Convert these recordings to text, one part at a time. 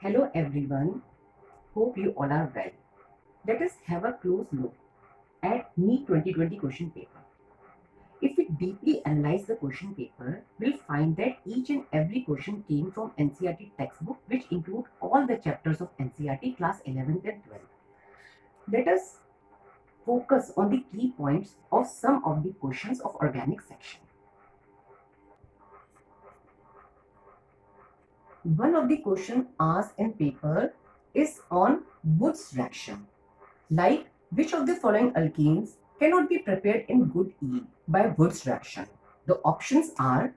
Hello everyone, hope you all are well. Let us have a close look at NEET 2020 question paper. If we deeply analyze the question paper, we'll find that each and every question came from NCERT textbook, which include all the chapters of NCERT class 11th and 12th. Let us focus on the key points of some of the questions of organic section. One of the questions asked in paper is on Wood's reaction. Like, which of the following alkenes cannot be prepared in good yield by Wood's reaction? The options are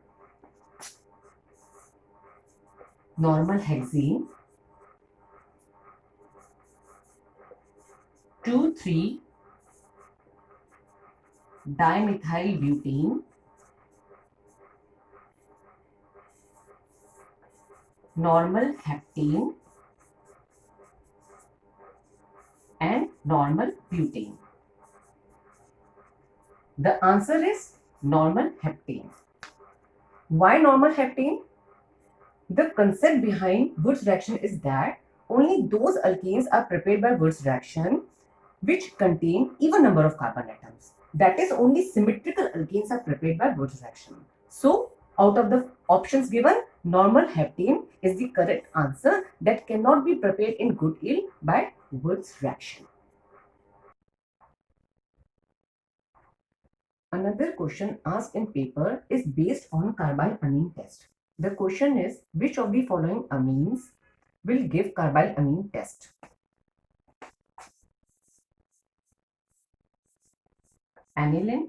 normal hexane, 2,3 dimethyl butane, normal heptane, and normal butane. The answer is normal heptane. Why normal heptane? The concept behind Wood's reaction is that only those alkanes are prepared by Wood's reaction which contain even number of carbon atoms. That is, only symmetrical alkanes are prepared by Wood's reaction. So, out of the options given, normal heptane is the correct answer that cannot be prepared in good yield by Wood's reaction. Another question asked in paper is based on carbyl amine test. The question is, which of the following amines will give carbyl amine test? Aniline,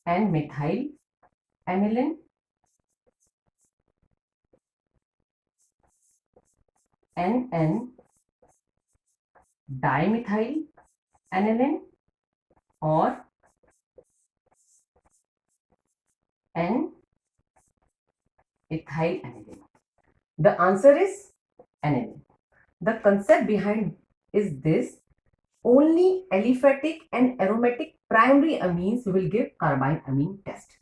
and methyl aniline, NN dimethyl aniline, or N ethyl aniline. The answer is aniline. The concept behind is this: only aliphatic and aromatic primary amines will give carbyl amine test.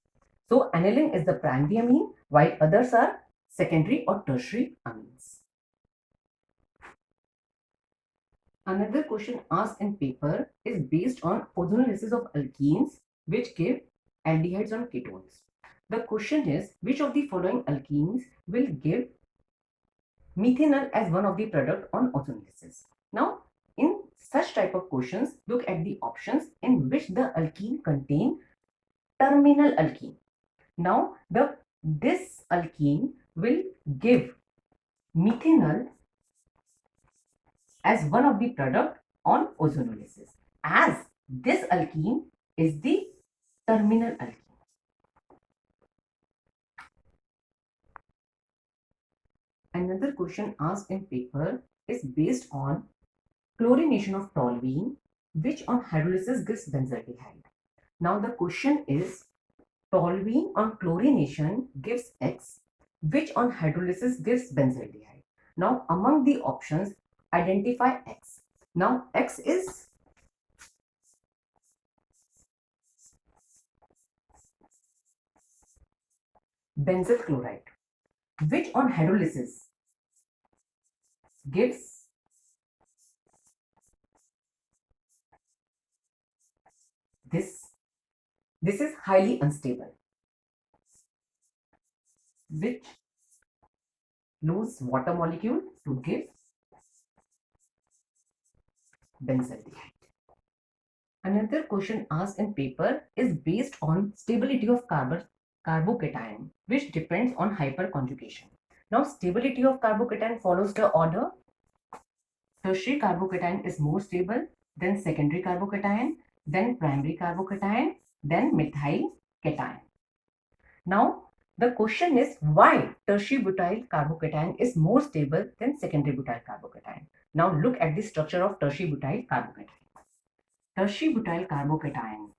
So aniline is the primary amine while others are secondary or tertiary amines. Another question asked in paper is based on ozonolysis of alkenes which give aldehydes on ketones. The question is, which of the following alkenes will give methanol as one of the product on ozonolysis? Now, in such type of questions, look at the options in which the alkene contain terminal alkene. Now, this alkene will give methanol as one of the product on ozonolysis, as this alkene is the terminal alkene. Another question asked in paper is based on chlorination of toluene, which on hydrolysis gives benzaldehyde. Now the question is, toluene on chlorination gives X, which on hydrolysis gives benzaldehyde. Now among the options, identify X. Now X is benzyl chloride, which on hydrolysis gives this. This is highly unstable, which lose water molecule to give benzaldehyde. Another question asked in paper is based on stability of carbocation, which depends on hyperconjugation. Now, stability of carbocation follows the order: tertiary carbocation is more stable, then secondary carbocation, then primary carbocation, then methyl cation. Now, the question is, why tertiary butyl carbocation is more stable than secondary butyl carbocation? Now, look at the structure of tertiary butyl carbocation. Tertiary butyl carbocation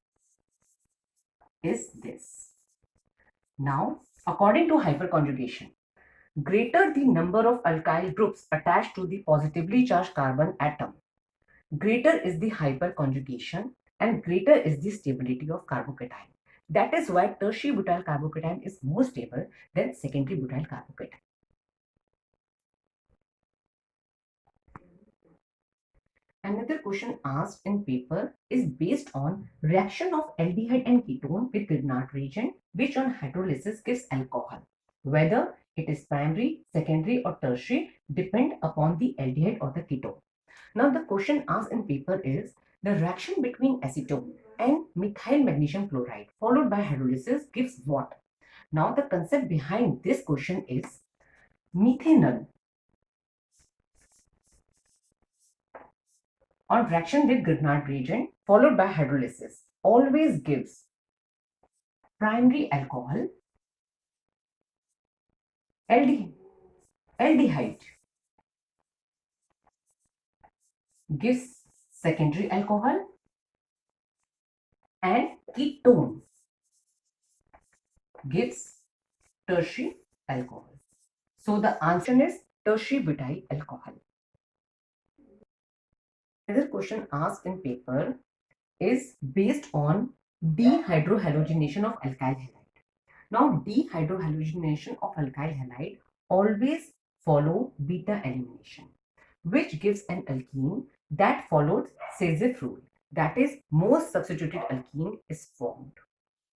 is this. Now, according to hyperconjugation, greater the number of alkyl groups attached to the positively charged carbon atom, greater is the hyperconjugation and greater is the stability of carbocation. That is why tertiary butyl carbocation is more stable than secondary butyl carbocation. Another question asked in paper is based on reaction of aldehyde and ketone with Grignard reagent, which on hydrolysis gives alcohol. Whether it is primary, secondary or tertiary depend upon the aldehyde or the ketone. Now the question asked in paper is the reaction between acetone and methyl magnesium chloride followed by hydrolysis gives what? Now the concept behind this question is methanol on reaction with Grignard reagent followed by hydrolysis always gives primary alcohol, aldehyde gives secondary alcohol and ketone gives tertiary alcohol. So the answer is tertiary butyl alcohol. Another question asked in paper is based on dehydrohalogenation of alkyl halide. Now, dehydrohalogenation of alkyl halide always follow beta elimination, which gives an alkene that follows Saysif rule. That is, most substituted alkene is formed.